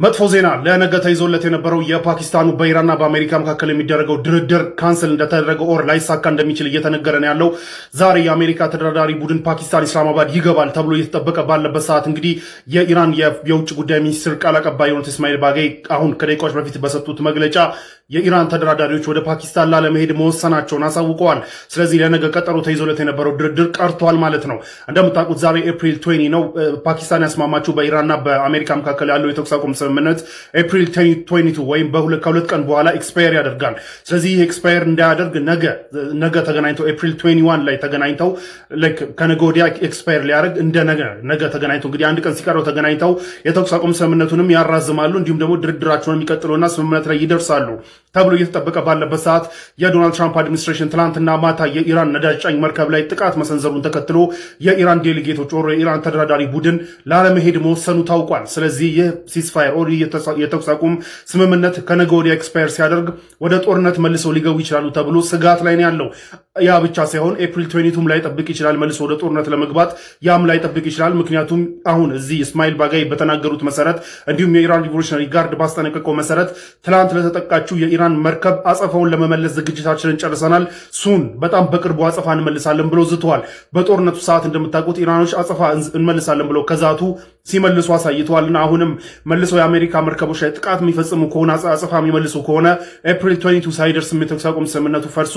መጥፎ ዜና ለነገ ተይዞለት የነበረው የፓኪስታኑ በኢራንና በአሜሪካ መካከል የሚደረገው ድርድር ካንስል እንደተደረገ ኦር ላይሳካ እንደሚችል እየተነገረ ነው ያለው። ዛሬ የአሜሪካ ተደራዳሪ ቡድን ፓኪስታን ኢስላማባድ ይገባል ተብሎ እየተጠበቀ ባለበት ሰዓት እንግዲህ የኢራን የውጭ ጉዳይ ሚኒስትር ቃል አቀባይ የሆኑት እስማኤል ባጋይ አሁን ከደቂቃዎች በፊት በሰጡት መግለጫ የኢራን ተደራዳሪዎች ወደ ፓኪስታን ላለመሄድ መወሰናቸውን አሳውቀዋል። ስለዚህ ለነገ ቀጠሮ ተይዞለት የነበረው ድርድር ቀርቷል ማለት ነው። እንደምታውቁት ዛሬ ኤፕሪል 20 ነው። ፓኪስታን ያስማማችው በኢራንና በአሜሪካ መካከል ያለው የተኩስ አቁም ስምምነት ኤፕሪል 22 ወይም ከሁለት ቀን በኋላ ኤክስፓየር ያደርጋል። ስለዚህ ይህ ኤክስፓየር እንዳያደርግ ነገ ተገናኝተው ኤፕሪል 21 ላይ ተገናኝተው ከነገ ወዲያ ኤክስፓየር ሊያደርግ እንደ ነገ ተገናኝተው እንግዲህ አንድ ቀን ሲቀረው ተገናኝተው የተኩስ አቁም ስምምነቱንም ያራዝማሉ። እንዲሁም ደግሞ ድርድራቸውን የሚቀጥሉና ስምምነት ላይ ይደርሳሉ ተብሎ እየተጠበቀ ባለበት ሰዓት የዶናልድ ትራምፕ አድሚኒስትሬሽን ትላንትና ማታ የኢራን ነዳጅ ጫኝ መርከብ ላይ ጥቃት መሰንዘሩን ተከትሎ የኢራን ዴሊጌቶች ኦር የኢራን ተደራዳሪ ቡድን ላለመሄድ መወሰኑ ታውቋል። ስለዚህ ይህ ሲስፋየር ኦር የተኩስ አቁም ስምምነት ከነገ ወዲያ ኤክስፓየር ሲያደርግ ወደ ጦርነት መልሰው ሊገቡ ይችላሉ ተብሎ ስጋት ላይ ነው ያለው። ያ ብቻ ሳይሆን ኤፕሪል 22 ላይ ጠብቅ ይችላል መልሶ ወደ ጦርነት ለመግባት ያም ላይ ጠብቅ ይችላል። ምክንያቱም አሁን እዚህ እስማኤል ባጋይ በተናገሩት መሰረት እንዲሁም የኢራን ሪቮሉሽነሪ ጋርድ ባስጠነቀቀው መሰረት ትላንት ለተጠቃችው የኢራን መርከብ አጸፋውን ለመመለስ ዝግጅታችንን ጨርሰናል፣ ሱን በጣም በቅርቡ አጸፋ እንመልሳለን ብሎ ዝተዋል። በጦርነቱ ሰዓት እንደምታውቁት ኢራኖች አጸፋ እንመልሳለን ብለው ከዛቱ ሲመልሱ አሳይተዋልና አሁንም መልሰው የአሜሪካ መርከቦች ላይ ጥቃት የሚፈጽሙ ከሆነ አጸፋ የሚመልሱ ከሆነ ኤፕሪል 22 ሳይደርስ የተኩስ አቁም ስምምነቱ ፈርሶ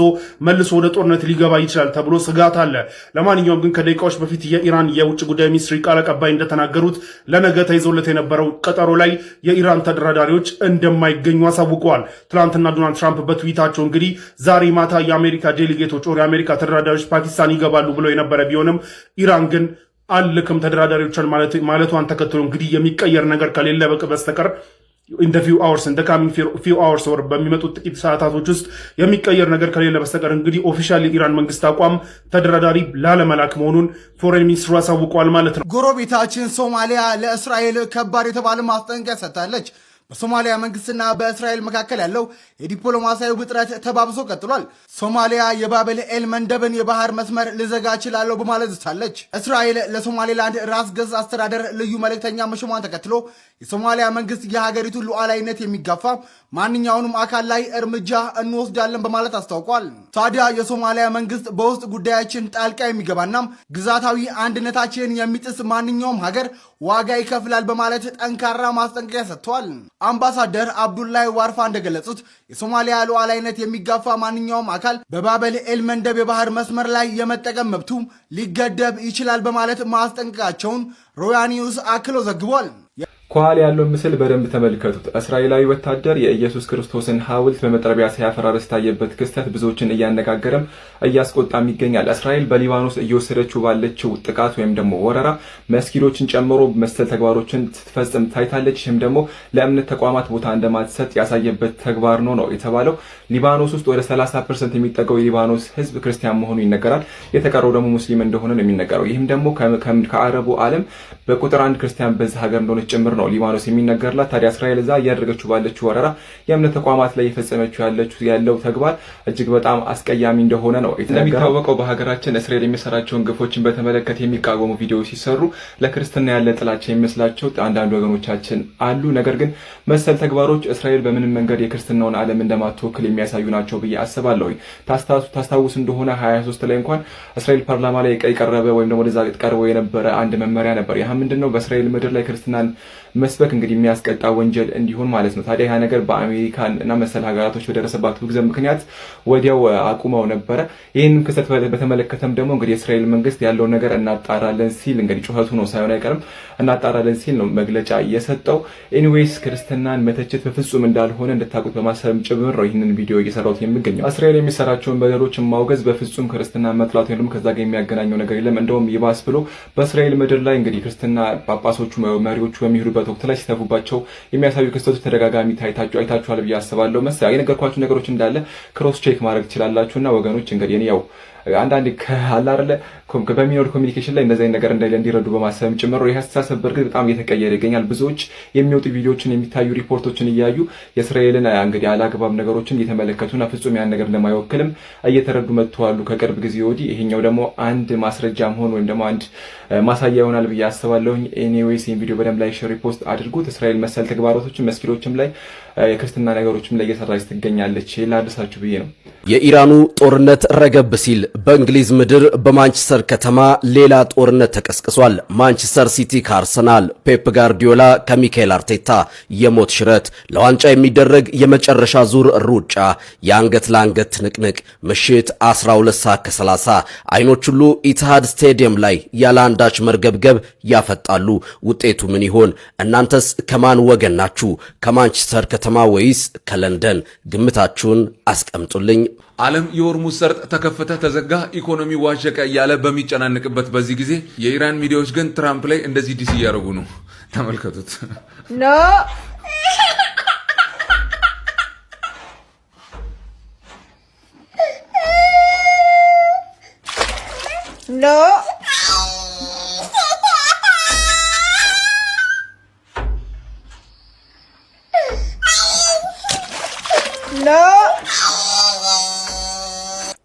መልሶ ወደ ጦርነት ሊገባ ይችላል ተብሎ ስጋት አለ። ለማንኛውም ግን ከደቂቃዎች በፊት የኢራን የውጭ ጉዳይ ሚኒስትር ቃል አቀባይ እንደተናገሩት ለነገ ተይዞለት የነበረው ቀጠሮ ላይ የኢራን ተደራዳሪዎች እንደማይገኙ አሳውቀዋል። ትላንትና ዶናልድ ትራምፕ በትዊታቸው እንግዲህ ዛሬ ማታ የአሜሪካ ዴሊጌቶች ኦር የአሜሪካ ተደራዳሪዎች ፓኪስታን ይገባሉ ብለው የነበረ ቢሆንም ኢራን ግን አልልክም ተደራዳሪዎችን ማለቷን ተከትሎ እንግዲህ የሚቀየር ነገር ከሌለ በስተቀር ኢንደ ፊው አወርስ እንደ ካሚንግ ፊው አወርስ ወር በሚመጡት ጥቂት ሰዓታቶች ውስጥ የሚቀየር ነገር ከሌለ በስተቀር እንግዲህ ኦፊሻል የኢራን መንግስት አቋም ተደራዳሪ ላለመላክ መሆኑን ፎሬን ሚኒስትሩ አሳውቀዋል ማለት ነው። ጎረቤታችን ሶማሊያ ለእስራኤል ከባድ የተባለ ማስጠንቀቂያ ሰጥታለች። በሶማሊያ መንግስትና በእስራኤል መካከል ያለው የዲፕሎማሲያዊ ውጥረት ተባብሶ ቀጥሏል። ሶማሊያ የባበል ኤል መንደብን የባህር መስመር ልዘጋ እችላለሁ በማለት ዝታለች። እስራኤል ለሶማሌላንድ ራስ ገዝ አስተዳደር ልዩ መልእክተኛ መሾሟን ተከትሎ የሶማሊያ መንግስት የሀገሪቱን ሉዓላዊነት የሚጋፋ ማንኛውንም አካል ላይ እርምጃ እንወስዳለን በማለት አስታውቋል። ታዲያ የሶማሊያ መንግስት በውስጥ ጉዳያችን ጣልቃ የሚገባና ግዛታዊ አንድነታችንን የሚጥስ ማንኛውም ሀገር ዋጋ ይከፍላል በማለት ጠንካራ ማስጠንቀቂያ ሰጥቷል። አምባሳደር አብዱላይ ዋርፋ እንደገለጹት የሶማሊያ ሉዓላዊነት የሚጋፋ ማንኛውም አካል በባበል ኤል መንደብ የባህር መስመር ላይ የመጠቀም መብቱ ሊገደብ ይችላል በማለት ማስጠንቀቃቸውን ሮያ ኒውስ አክሎ ዘግቧል። ከኋላ ያለውን ምስል በደንብ ተመልከቱት። እስራኤላዊ ወታደር የኢየሱስ ክርስቶስን ሐውልት በመጥረቢያ ሲያፈራርስ ታየበት ክስተት ብዙዎችን እያነጋገረም እያስቆጣም ይገኛል። እስራኤል በሊባኖስ እየወሰደችው ባለችው ጥቃት ወይም ደግሞ ወረራ መስጊዶችን ጨምሮ መሰል ተግባሮችን ስትፈጽም ታይታለች። ይህም ደግሞ ለእምነት ተቋማት ቦታ እንደማትሰጥ ያሳየበት ተግባር ነው የተባለው። ሊባኖስ ውስጥ ወደ 30% የሚጠጋው የሊባኖስ ሕዝብ ክርስቲያን መሆኑ ይነገራል። የተቀረው ደግሞ ሙስሊም እንደሆነ ነው የሚነገረው። ይህም ደግሞ ከአረቡ ዓለም በቁጥር 1 ክርስቲያን በዛ ሀገር እንደሆነች ጭምር ነው ሊባኖስ የሚነገርላት። ታዲያ እስራኤል እዛ እያደረገችው ባለችው ወረራ የእምነት ተቋማት ላይ የፈጸመችው ያለው ተግባር እጅግ በጣም አስቀያሚ እንደሆነ ነው። እንደሚታወቀው በሀገራችን እስራኤል የሚሰራቸውን ግፎችን በተመለከተ የሚቃወሙ ቪዲዮዎች ሲሰሩ ለክርስትና ያለ ጥላቻ የሚመስላቸው አንዳንድ ወገኖቻችን አሉ። ነገር ግን መሰል ተግባሮች እስራኤል በምንም መንገድ የክርስትናውን ዓለም እንደማትወክል የሚያሳዩ ናቸው ብዬ አስባለሁ። ታስታውስ እንደሆነ 23 ላይ እንኳን እስራኤል ፓርላማ ላይ የቀረበ ወይም ደግሞ ወደዛ ቀርቦ የነበረ አንድ መመሪያ ነበር። ያ ምንድነው? በእስራኤል ምድር ላይ ክርስትናን መስበክ እንግዲህ የሚያስቀጣ ወንጀል እንዲሆን ማለት ነው። ታዲያ ያ ነገር በአሜሪካን እና መሰል ሀገራቶች በደረሰባት ውግዘት ምክንያት ወዲያው አቁመው ነበረ። ይህንን ክስተት በተመለከተም ደግሞ እንግዲህ የእስራኤል መንግስት ያለውን ነገር እናጣራለን ሲል እንግዲህ ጩኸቱ ነው ሳይሆን አይቀርም እናጣራለን ሲል ነው መግለጫ የሰጠው። ኤኒዌይስ ክርስትናን መተቸት በፍጹም እንዳልሆነ እንድታውቁት በማሰብም ጭምር ነው ይህንን ቪዲዮ እየሰራሁት የሚገኘው። እስራኤል የሚሰራቸውን በደሎችን ማውገዝ በፍጹም ክርስትና መጥላት ወይም ከዛ ጋር የሚያገናኘው ነገር የለም። እንደውም ይባስ ብሎ በእስራኤል ምድር ላይ እንግዲህ ክርስትና ጳጳሶቹ መሪዎቹ በሚሄዱበት ወቅት ላይ ሲተፉባቸው የሚያሳዩ ክስተቶች ተደጋጋሚ አይታችኋል ብዬ አስባለሁ። መሰለኝ የነገርኳችሁ ነገሮች እንዳለ ክሮስ ቼክ ማድረግ ትችላላችሁና ወገኖች እንግዲህ እኔ ያው አንዳንዴ ካለ አይደለ በሚኖር ኮሚኒኬሽን ላይ እንደዚህ ነገር እንዲረዱ በማሰብ ጭምር ይሄ አስተሳሰብ በርግጥ በጣም እየተቀየረ ይገኛል። ብዙዎች የሚወጡ ቪዲዮዎችን የሚታዩ ሪፖርቶችን እያዩ የእስራኤልን እንግዲህ አላግባብ ነገሮችን እየተመለከቱና ፍጹም ያን ነገር እንደማይወክልም እየተረዱ መጥተዋል ከቅርብ ጊዜ ወዲህ። ይሄኛው ደግሞ አንድ ማስረጃ መሆን ወይም ደግሞ አንድ ማሳያ ይሆናል ብዬ አስባለሁኝ። ኤኒዌይስ ይሄን ቪዲዮ በደንብ ላይ ሼር ሪፖስት አድርጉት። እስራኤል መሰል ተግባራቶችን መስጊዶችም ላይ የክርስትና ነገሮችም ላይ እየሰራች ትገኛለች። ላድርሳችሁ ብዬ ነው። የኢራኑ ጦርነት ረገብ ሲል በእንግሊዝ ምድር በማንቸስተር ከተማ ሌላ ጦርነት ተቀስቅሷል። ማንቸስተር ሲቲ ከአርሰናል፣ ፔፕ ጋርዲዮላ ከሚካኤል አርቴታ የሞት ሽረት፣ ለዋንጫ የሚደረግ የመጨረሻ ዙር ሩጫ፣ የአንገት ለአንገት ትንቅንቅ፣ ምሽት 12 ሰዓት ከ30 አይኖች ሁሉ ኢትሃድ ስቴዲየም ላይ ያለ አንዳች መርገብገብ ያፈጣሉ። ውጤቱ ምን ይሆን? እናንተስ ከማን ወገን ናችሁ? ከማንቸስተር ከተማ ወይስ ከለንደን? ግምታችሁን አስቀምጡልኝ። ዓለም የሆርሙዝ ሰርጥ ተከፈተ ተዘጋ፣ ኢኮኖሚ ዋዠቀ እያለ በሚጨናንቅበት በዚህ ጊዜ የኢራን ሚዲያዎች ግን ትራምፕ ላይ እንደዚህ ዲስ እያደረጉ ነው። ተመልከቱት። ኖ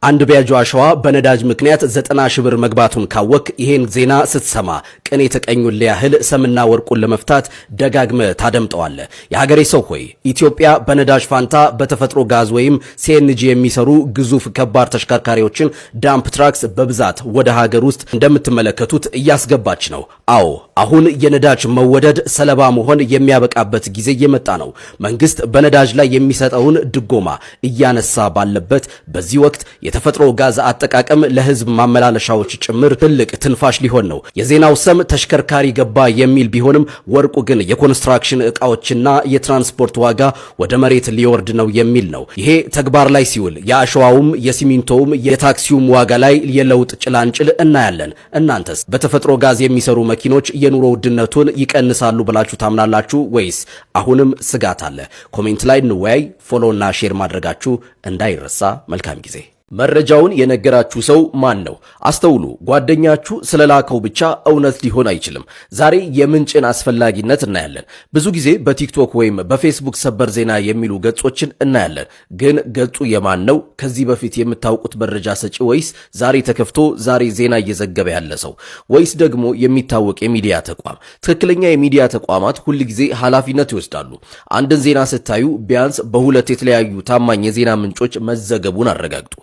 አንድ ቢያጆ አሸዋ በነዳጅ ምክንያት 90 ሺህ ብር መግባቱን ካወክ ይሄን ዜና ስትሰማ ቅኔ የተቀኙል ያህል ሰምና ወርቁን ለመፍታት ደጋግመ ታደምጠዋለ። የሀገሬ ሰው ሆይ ኢትዮጵያ በነዳጅ ፋንታ በተፈጥሮ ጋዝ ወይም ሲኤንጂ የሚሰሩ ግዙፍ ከባድ ተሽከርካሪዎችን ዳምፕ ትራክስ በብዛት ወደ ሀገር ውስጥ እንደምትመለከቱት እያስገባች ነው። አዎ አሁን የነዳጅ መወደድ ሰለባ መሆን የሚያበቃበት ጊዜ እየመጣ ነው። መንግስት በነዳጅ ላይ የሚሰጠውን ድጎማ እያነሳ ባለበት በዚህ ወቅት የተፈጥሮ ጋዝ አጠቃቀም ለህዝብ ማመላለሻዎች ጭምር ትልቅ ትንፋሽ ሊሆን ነው። የዜናው ሰም ተሽከርካሪ ገባ የሚል ቢሆንም ወርቁ ግን የኮንስትራክሽን ዕቃዎችና የትራንስፖርት ዋጋ ወደ መሬት ሊወርድ ነው የሚል ነው። ይሄ ተግባር ላይ ሲውል የአሸዋውም የሲሚንቶውም የታክሲውም ዋጋ ላይ የለውጥ ጭላንጭል እናያለን። እናንተስ በተፈጥሮ ጋዝ የሚሰሩ መኪኖች የኑሮ ውድነቱን ይቀንሳሉ ብላችሁ ታምናላችሁ ወይስ አሁንም ስጋት አለ? ኮሜንት ላይ እንወያይ። ፎሎውና ሼር ማድረጋችሁ እንዳይረሳ። መልካም ጊዜ። መረጃውን የነገራችሁ ሰው ማን ነው? አስተውሉ። ጓደኛችሁ ስለላከው ብቻ እውነት ሊሆን አይችልም። ዛሬ የምንጭን አስፈላጊነት እናያለን። ብዙ ጊዜ በቲክቶክ ወይም በፌስቡክ ሰበር ዜና የሚሉ ገጾችን እናያለን። ግን ገጹ የማን ነው? ከዚህ በፊት የምታውቁት መረጃ ሰጪ ወይስ ዛሬ ተከፍቶ ዛሬ ዜና እየዘገበ ያለ ሰው ወይስ ደግሞ የሚታወቅ የሚዲያ ተቋም? ትክክለኛ የሚዲያ ተቋማት ሁል ጊዜ ኃላፊነት ይወስዳሉ። አንድን ዜና ስታዩ ቢያንስ በሁለት የተለያዩ ታማኝ የዜና ምንጮች መዘገቡን አረጋግጡ።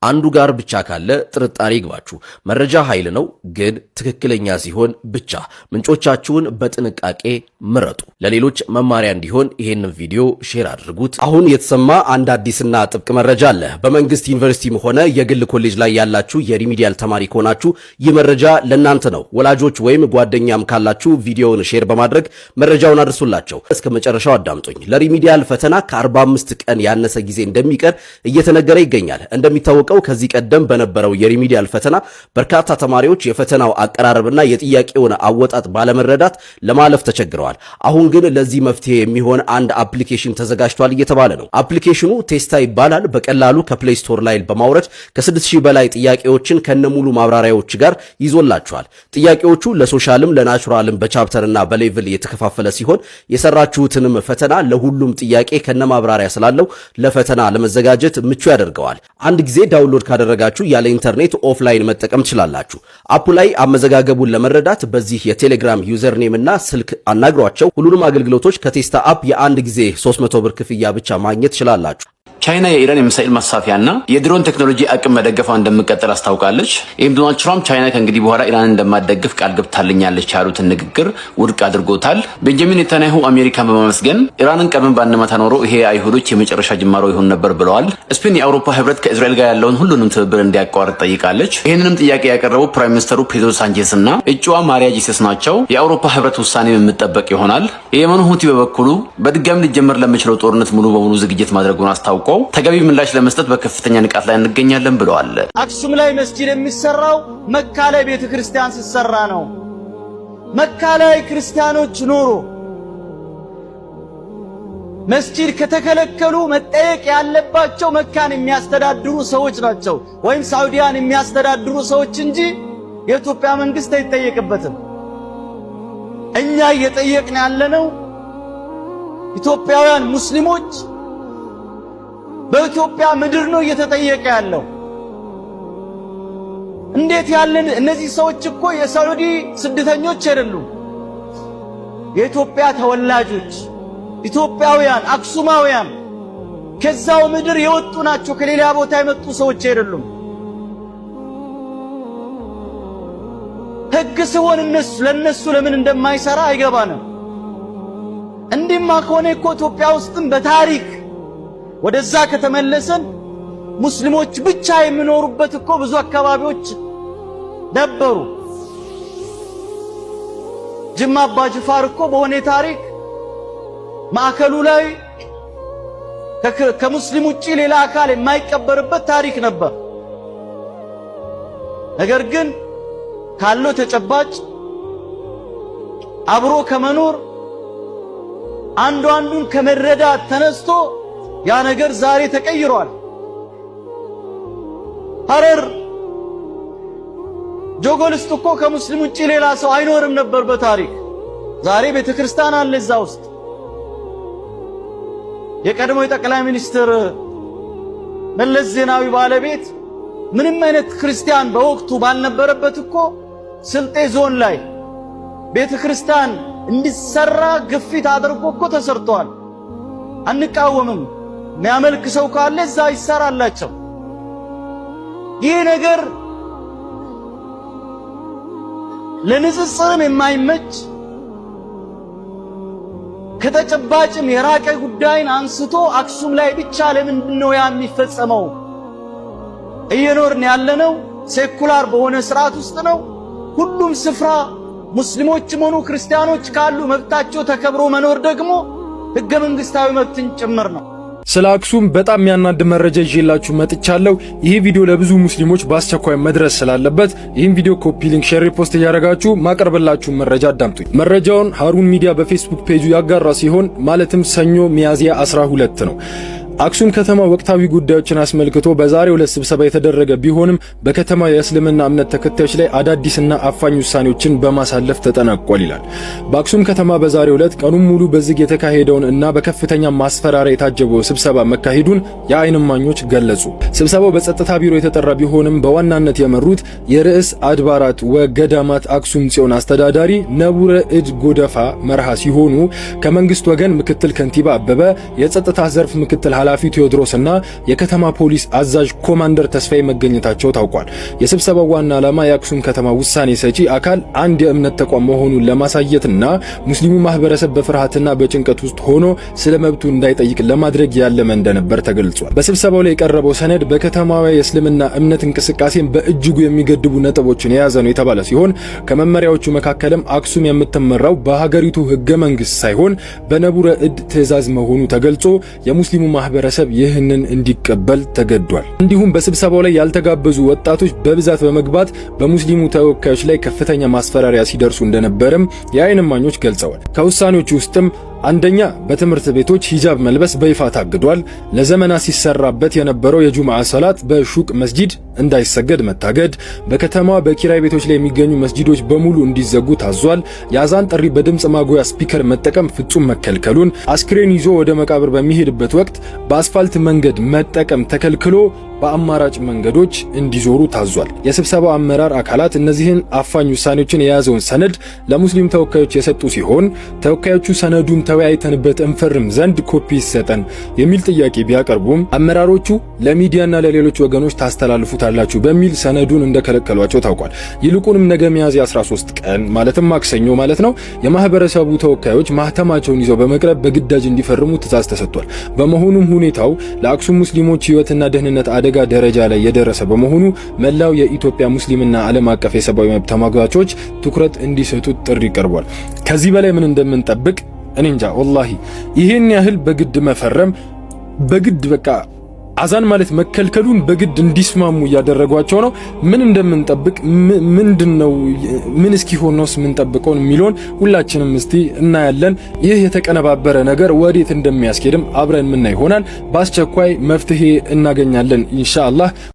አንዱ ጋር ብቻ ካለ ጥርጣሬ ይግባችሁ። መረጃ ኃይል ነው፣ ግን ትክክለኛ ሲሆን ብቻ ምንጮቻችሁን በጥንቃቄ ምረጡ። ለሌሎች መማሪያ እንዲሆን ይሄንን ቪዲዮ ሼር አድርጉት። አሁን የተሰማ አንድ አዲስና ጥብቅ መረጃ አለ። በመንግስት ዩኒቨርሲቲም ሆነ የግል ኮሌጅ ላይ ያላችሁ የሪሚዲያል ተማሪ ከሆናችሁ ይህ መረጃ ለእናንተ ነው። ወላጆች ወይም ጓደኛም ካላችሁ ቪዲዮውን ሼር በማድረግ መረጃውን አድርሱላቸው። እስከ መጨረሻው አዳምጡኝ። ለሪሚዲያል ፈተና ከ45 ቀን ያነሰ ጊዜ እንደሚቀር እየተነገረ ይገኛል። እንደሚታወቀው ከዚህ ቀደም በነበረው የሪሚዲያል ፈተና በርካታ ተማሪዎች የፈተናው አቀራረብና የጥያቄውን አወጣጥ ባለመረዳት ለማለፍ ተቸግረዋል። አሁን ግን ለዚህ መፍትሄ የሚሆን አንድ አፕሊኬሽን ተዘጋጅቷል እየተባለ ነው። አፕሊኬሽኑ ቴስታ ይባላል። በቀላሉ ከፕሌይ ስቶር ላይ በማውረድ ከ6000 በላይ ጥያቄዎችን ከነሙሉ ማብራሪያዎች ጋር ይዞላችኋል። ጥያቄዎቹ ለሶሻልም ለናቹራልም በቻፕተርና በሌቭል የተከፋፈለ ሲሆን የሰራችሁትንም ፈተና ለሁሉም ጥያቄ ከነማብራሪያ ስላለው ለፈተና ለመዘጋጀት ምቹ ያደርገዋል። አንድ ጊዜ ዳውንሎድ ካደረጋችሁ ያለ ኢንተርኔት ኦፍላይን መጠቀም ትችላላችሁ። አፑ ላይ አመዘጋገቡን ለመረዳት በዚህ የቴሌግራም ዩዘር ኔም እና ስልክ አናግሯቸው። ሁሉንም አገልግሎቶች ከቴስታ አፕ የአንድ ጊዜ 300 ብር ክፍያ ብቻ ማግኘት ትችላላችሁ። ቻይና የኢራን የሚሳኤል ማስፋፊያና የድሮን ቴክኖሎጂ አቅም መደገፏ እንደምትቀጥል አስታውቃለች። ይህም ዶናልድ ትራምፕ ቻይና ከእንግዲህ በኋላ ኢራንን እንደማትደግፍ ቃል ገብታልኛለች ያሉትን ንግግር ውድቅ አድርጎታል። ቤንጃሚን ኔታንያሁ አሜሪካን በማመስገን ኢራንን ቀድመን ባንመታ ኖሮ ይሄ አይሁዶች የመጨረሻ ጅማሮ ይሆን ነበር ብለዋል። ስፔን የአውሮፓ ህብረት ከእስራኤል ጋር ያለውን ሁሉንም ትብብር እንዲያቋርጥ ጠይቃለች። ይህንንም ጥያቄ ያቀረቡ ፕራይም ሚኒስተሩ ፔድሮ ሳንቼስ እና እጩዋ ማሪያ ጂሴስ ናቸው። የአውሮፓ ህብረት ውሳኔ የምጠበቅ ይሆናል። የየመኑ ሁቲ በበኩሉ በድጋሚ ሊጀመር ለሚችለው ጦርነት ሙሉ በሙሉ ዝግጅት ማድረጉን አስታውቀው ተገቢ ምላሽ ለመስጠት በከፍተኛ ንቃት ላይ እንገኛለን ብለዋል። አክሱም ላይ መስጂድ የሚሰራው መካ ላይ ቤተ ክርስቲያን ሲሰራ ነው። መካ ላይ ክርስቲያኖች ኖሩ። መስጂድ ከተከለከሉ መጠየቅ ያለባቸው መካን የሚያስተዳድሩ ሰዎች ናቸው፣ ወይም ሳውዲያን የሚያስተዳድሩ ሰዎች እንጂ የኢትዮጵያ መንግስት አይጠየቅበትም። እኛ እየጠየቅን ያለነው ኢትዮጵያውያን ሙስሊሞች በኢትዮጵያ ምድር ነው እየተጠየቀ ያለው። እንዴት ያለን እነዚህ ሰዎች እኮ የሳውዲ ስደተኞች አይደሉም፣ የኢትዮጵያ ተወላጆች ኢትዮጵያውያን አክሱማውያን ከዛው ምድር የወጡ ናቸው። ከሌላ ቦታ የመጡ ሰዎች አይደሉም። ህግ ሲሆን ለነሱ ለምን እንደማይሰራ አይገባንም። እንዲማ ከሆነ እኮ ኢትዮጵያ ውስጥም በታሪክ ወደዛ ከተመለሰን ሙስሊሞች ብቻ የሚኖሩበት እኮ ብዙ አካባቢዎች ነበሩ። ጅማ አባ ጅፋር እኮ በሆነ ታሪክ ማዕከሉ ላይ ከሙስሊም ውጪ ሌላ አካል የማይቀበርበት ታሪክ ነበር። ነገር ግን ካለው ተጨባጭ አብሮ ከመኖር አንዱ አንዱን ከመረዳት ተነስቶ ያ ነገር ዛሬ ተቀይሯል። ሐረር ጆጎልስት እኮ ከሙስሊም ውጪ ሌላ ሰው አይኖርም ነበር በታሪክ። ዛሬ ቤተክርስቲያን አለ እዛ ውስጥ። የቀድሞ የጠቅላይ ሚኒስትር መለስ ዜናዊ ባለቤት ምንም አይነት ክርስቲያን በወቅቱ ባልነበረበት እኮ ስልጤ ዞን ላይ ቤተክርስቲያን እንዲሰራ ግፊት አድርጎ እኮ ተሰርቷል። አንቃወምም። የሚያመልክ ሰው ካለ እዛ ይሰራላቸው። ይህ ነገር ለንጽጽርም የማይመች ከተጨባጭም የራቀ ጉዳይን አንስቶ አክሱም ላይ ብቻ ለምንድን ነው ያ የሚፈጸመው? እየኖርን ያለነው ሴኩላር በሆነ ስርዓት ውስጥ ነው። ሁሉም ስፍራ ሙስሊሞችም ሆኑ ክርስቲያኖች ካሉ መብታቸው ተከብሮ መኖር ደግሞ ህገ መንግስታዊ መብትን ጭምር ነው። ስለ አክሱም በጣም የሚያናድ መረጃ ይዤላችሁ መጥቻለሁ። ይህ ቪዲዮ ለብዙ ሙስሊሞች በአስቸኳይ መድረስ ስላለበት ይህን ቪዲዮ ኮፒ ሊንክ፣ ሼር፣ ሪፖስት እያደረጋችሁ ማቀርብላችሁ መረጃ አዳምጡኝ። መረጃውን ሃሩን ሚዲያ በፌስቡክ ፔጁ ያጋራ ሲሆን ማለትም ሰኞ ሚያዝያ 12 ነው። አክሱም ከተማ ወቅታዊ ጉዳዮችን አስመልክቶ በዛሬው ዕለት ስብሰባ የተደረገ ቢሆንም በከተማው የእስልምና እምነት ተከታዮች ላይ አዳዲስና አፋኝ ውሳኔዎችን በማሳለፍ ተጠናቋል ይላል። በአክሱም ከተማ በዛሬው ዕለት ቀኑን ሙሉ በዝግ የተካሄደውን እና በከፍተኛ ማስፈራሪያ የታጀበው ስብሰባ መካሄዱን የዓይን እማኞች ገለጹ። ስብሰባው በጸጥታ ቢሮ የተጠራ ቢሆንም በዋናነት የመሩት የርዕስ አድባራት ወገዳማት አክሱም ጽዮን አስተዳዳሪ ነቡረ እድ ጎደፋ መርሃ ሲሆኑ ከመንግስት ወገን ምክትል ከንቲባ አበበ፣ የጸጥታ ዘርፍ ምክትል ኃላፊ ቴዎድሮስና የከተማ ፖሊስ አዛዥ ኮማንደር ተስፋዬ መገኘታቸው ታውቋል። የስብሰባው ዋና ዓላማ የአክሱም ከተማ ውሳኔ ሰጪ አካል አንድ የእምነት ተቋም መሆኑን ለማሳየትና ሙስሊሙ ማህበረሰብ በፍርሃትና በጭንቀት ውስጥ ሆኖ ስለ መብቱ እንዳይጠይቅ ለማድረግ ያለመ እንደነበር ተገልጿል። በስብሰባው ላይ የቀረበው ሰነድ በከተማዋ የእስልምና እምነት እንቅስቃሴን በእጅጉ የሚገድቡ ነጥቦችን የያዘ ነው የተባለ ሲሆን ከመመሪያዎቹ መካከልም አክሱም የምትመራው በሀገሪቱ ህገ መንግስት ሳይሆን በነቡረ እድ ትዕዛዝ መሆኑ ተገልጾ የሙስሊሙ ማህበረሰብ ይህንን እንዲቀበል ተገዷል። እንዲሁም በስብሰባው ላይ ያልተጋበዙ ወጣቶች በብዛት በመግባት በሙስሊሙ ተወካዮች ላይ ከፍተኛ ማስፈራሪያ ሲደርሱ እንደነበረም የዓይን እማኞች ገልጸዋል። ከውሳኔዎቹ ውስጥም አንደኛ፣ በትምህርት ቤቶች ሂጃብ መልበስ በይፋ ታግዷል። ለዘመናት ሲሰራበት የነበረው የጁምዓ ሰላት በሹቅ መስጂድ እንዳይሰገድ መታገድ፣ በከተማዋ በኪራይ ቤቶች ላይ የሚገኙ መስጂዶች በሙሉ እንዲዘጉ ታዟል። የአዛን ጥሪ በድምጽ ማጉያ ስፒከር መጠቀም ፍጹም መከልከሉን፣ አስክሬን ይዞ ወደ መቃብር በሚሄድበት ወቅት በአስፋልት መንገድ መጠቀም ተከልክሎ በአማራጭ መንገዶች እንዲዞሩ ታዟል። የስብሰባው አመራር አካላት እነዚህን አፋኝ ውሳኔዎችን የያዘውን ሰነድ ለሙስሊም ተወካዮች የሰጡ ሲሆን ተወካዮቹ ሰነዱን ተወያይተንበት እንፈርም ዘንድ ኮፒ ይሰጠን የሚል ጥያቄ ቢያቀርቡም አመራሮቹ ለሚዲያና ለሌሎች ወገኖች ታስተላልፉታላችሁ በሚል ሰነዱን እንደከለከሏቸው ታውቋል። ይልቁንም ነገ ሚያዝያ 13 ቀን ማለትም ማክሰኞ ማለት ነው የማህበረሰቡ ተወካዮች ማህተማቸውን ይዘው በመቅረብ በግዳጅ እንዲፈርሙ ትዕዛዝ ተሰጥቷል። በመሆኑም ሁኔታው ለአክሱም ሙስሊሞች ህይወትና ደህንነት አደጋ ደረጃ ላይ የደረሰ በመሆኑ መላው የኢትዮጵያ ሙስሊምና ዓለም አቀፍ የሰብአዊ መብት ተሟጋቾች ትኩረት እንዲሰጡት ጥሪ ቀርቧል። ከዚህ በላይ ምን እንደምንጠብቅ እኔ እንጃ ወላሂ። ይሄን ያህል በግድ መፈረም በግድ በቃ አዛን ማለት መከልከሉን በግድ እንዲስማሙ እያደረጓቸው ነው። ምን እንደምንጠብቅ ምንድነው ምን እስኪሆን ነው የምንጠብቀው የሚለውን ሁላችንም እስቲ እናያለን። ይህ የተቀነባበረ ነገር ወዴት እንደሚያስኬድም አብረን ምን ይሆናል። በአስቸኳይ መፍትሄ እናገኛለን ኢንሻአላህ።